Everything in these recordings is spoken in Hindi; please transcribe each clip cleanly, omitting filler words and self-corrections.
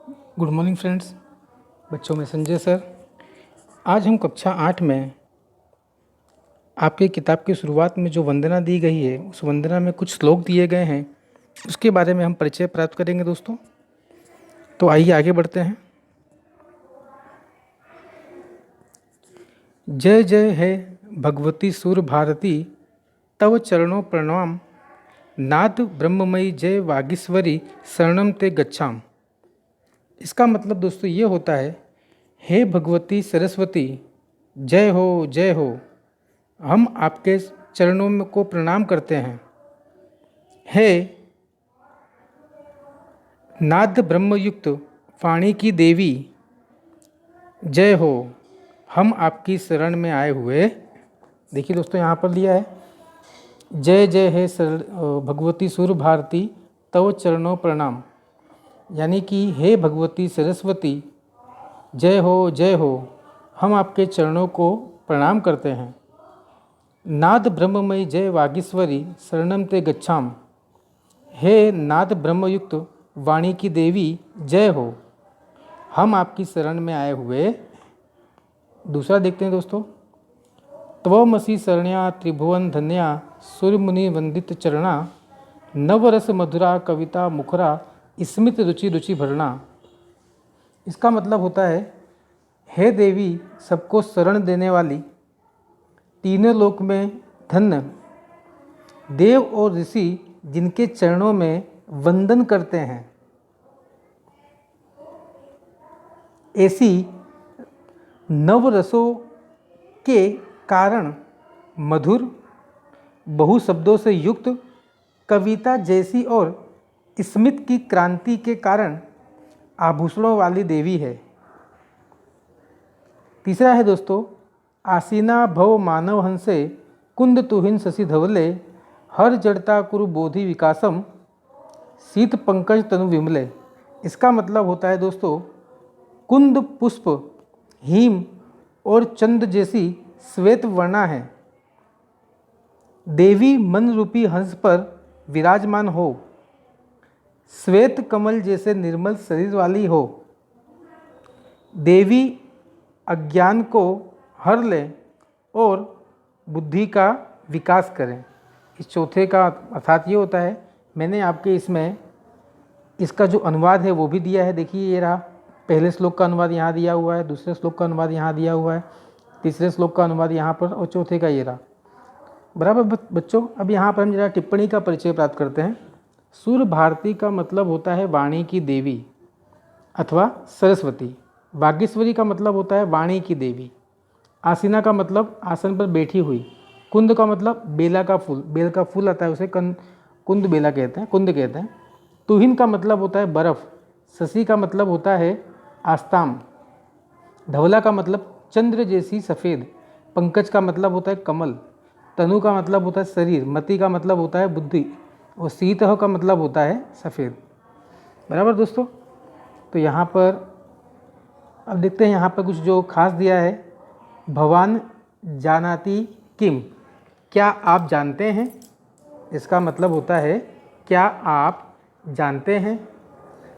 Good morning friends. बच्चों में संजय सर। आज हम कक्षा 8 में आपकी किताब की शुरुआत में जो वंदना दी गई है, उस वंदना में कुछ श्लोक दिए गए हैं, उसके बारे में हम परिचय प्राप्त करेंगे दोस्तों। तो आइए आगे बढ़ते हैं। जय जय है भगवती सुर भारती, तव चरणों प्रणाम, नाद ब्रह्ममयी जय वागीश्वरी, शरणम ते गच्छाम। इसका मतलब दोस्तों ये होता है, हे भगवती सरस्वती, जय हो, हम आपके चरणों में को प्रणाम करते हैं। हे नाद ब्रह्मयुक्त वाणी की देवी, जय हो, हम आपकी शरण में आए हुए। देखिए दोस्तों, यहाँ पर लिया है जय जय है भगवती सुर भारती, तव चरणों प्रणाम, यानी कि हे भगवती सरस्वती, जय हो, हम आपके चरणों को प्रणाम करते हैं। नाद ब्रह्ममयी जय वागीश्वरी, शरणम ते गच्छाम, हे नाद ब्रह्मयुक्त वाणी की देवी, जय हो, हम आपकी शरण में आए हुए। दूसरा देखते हैं दोस्तों, त्वमसि शरण्या त्रिभुवन धन्या, सूर्यमुनि वंदित चरणा, नवरस मधुरा कविता मुखरा, स्मित रुचि रुचि भरना। इसका मतलब होता है, हे देवी सबको शरण देने वाली, तीनों लोक में धन्य देव और ऋषि जिनके चरणों में वंदन करते हैं, ऐसी नवरसों के कारण मधुर बहु शब्दों से युक्त कविता जैसी और स्मित की क्रांति के कारण आभूषणों वाली देवी है। तीसरा है दोस्तों, आसीना भव मानव हंसे, कुंद तुहिन शशि धवले, हर जड़ता कुरु बोधि विकासम, शीत पंकज तनु विमले। इसका मतलब होता है दोस्तों, कुंद पुष्प हिम और चंद्र जैसी श्वेत वर्णा है, देवी मन रूपी हंस पर विराजमान हो, श्वेत कमल जैसे निर्मल शरीर वाली हो, देवी अज्ञान को हर ले और बुद्धि का विकास करें। इस चौथे का अर्थात ये होता है, मैंने आपके इसमें इसका जो अनुवाद है वो भी दिया है। देखिए ये रहा, पहले श्लोक का अनुवाद यहाँ दिया हुआ है, दूसरे श्लोक का अनुवाद यहाँ दिया हुआ है, तीसरे श्लोक का अनुवाद यहाँ पर, और चौथे का ये रहा। बराबर बच्चों, अब यहाँ पर हम जरा टिप्पणी का परिचय प्राप्त करते हैं। सुर भारती का मतलब होता है वाणी की देवी अथवा सरस्वती। वागीश्वरी का मतलब होता है वाणी की देवी। आसीना का मतलब आसन पर बैठी हुई। कुंद का मतलब बेला का फूल, बेल का फूल आता है उसे कुंद बेला कहते हैं, कुंद कहते हैं। तुहिन का मतलब होता है बर्फ। शशि का मतलब होता है आस्ताम। धवला का मतलब चंद्र जैसी सफ़ेद। पंकज का मतलब होता है कमल। तनु का मतलब होता है शरीर। मति का मतलब होता है बुद्धि, और शीतः का मतलब होता है सफ़ेद। बराबर दोस्तों, तो यहाँ पर अब देखते हैं, यहाँ पर कुछ जो खास दिया है, भवान जानाति किम, क्या आप जानते हैं। इसका मतलब होता है क्या आप जानते हैं।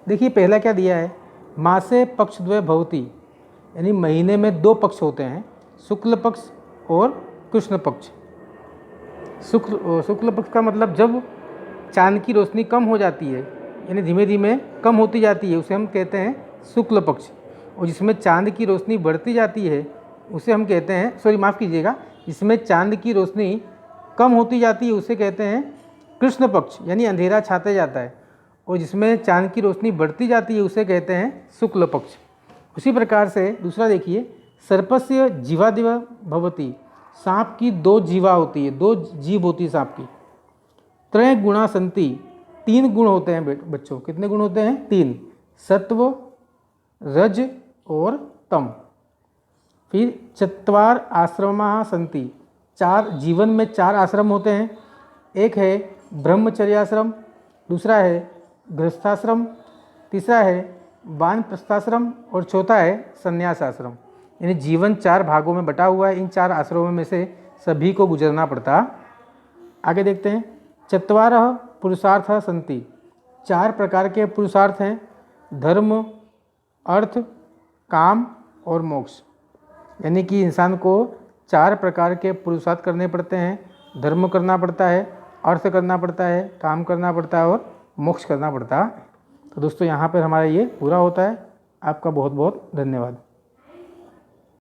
देखिए पहला क्या दिया है, मासे पक्षद्वय भवति, यानी महीने में दो पक्ष होते हैं, शुक्ल पक्ष और कृष्ण पक्ष। शुक्ल पक्ष का मतलब जब चांद की रोशनी कम हो जाती है, यानी धीमे धीमे कम होती जाती है, उसे हम कहते हैं शुक्ल पक्ष। और जिसमें चांद की रोशनी बढ़ती जाती है उसे हम कहते हैं, माफ़ कीजिएगा, जिसमें चांद की रोशनी कम होती जाती है उसे कहते हैं कृष्ण पक्ष, यानी अंधेरा छाते जाता है। और जिसमें चांद की रोशनी बढ़ती जाती है उसे कहते हैं शुक्ल पक्ष। उसी प्रकार से दूसरा देखिए, सर्पस्य जीवादिव भवति, सांप की दो जीवा होती है, दो जीभ होती है सांप की। त्रय गुणा संति, तीन गुण होते हैं बच्चों। कितने गुण होते हैं? तीन, सत्व, रज और तम। फिर चत्वार आश्रमा संति, चार, जीवन में चार आश्रम होते हैं। एक है ब्रह्मचर्याश्रम, दूसरा है गृहस्थाश्रम, तीसरा है वानप्रस्थाश्रम और चौथा है संन्यास आश्रम। यानी जीवन चार भागों में बटा हुआ है। इन चार आश्रमों में से सभी को गुजरना पड़ता। आगे देखते हैं, चत्वारः पुरुषार्थ संति, चार प्रकार के पुरुषार्थ हैं, धर्म, अर्थ, काम और मोक्ष। यानी कि इंसान को 4 प्रकार के पुरुषार्थ करने पड़ते हैं। धर्म करना पड़ता है, अर्थ करना पड़ता है, काम करना पड़ता है और मोक्ष करना पड़ता है। तो दोस्तों यहाँ पर हमारा ये पूरा होता है। आपका बहुत बहुत धन्यवाद।